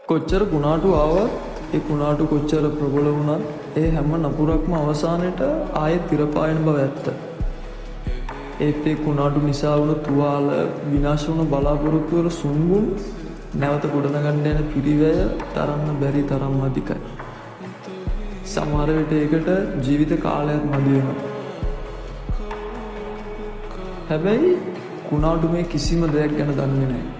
කොච්චර කුණාටු ආවත් ඒ කුණාටු කොච්චර ප්‍රබල වුණත් ඒ හැම නපුරක්ම අවසානයට ආයෙත් තිරපායන බව ඇත්ත. ඒත් ඒ කුණාටු නිසා වුණ තුවාල විනාශ වුණ බලාපොරොත්තු වල සුන්බුන් නැවත ගොඩනගන්න යන පිරිවැය තරන්න බැරි තරම් අධිකයි. සමහර විට ඒකට ජීවිත කාලයක් මදි වෙනවා. හැබැයි කුණාටු මේ කිසිම දෙයක් ගැන දන්නේ නැහැ.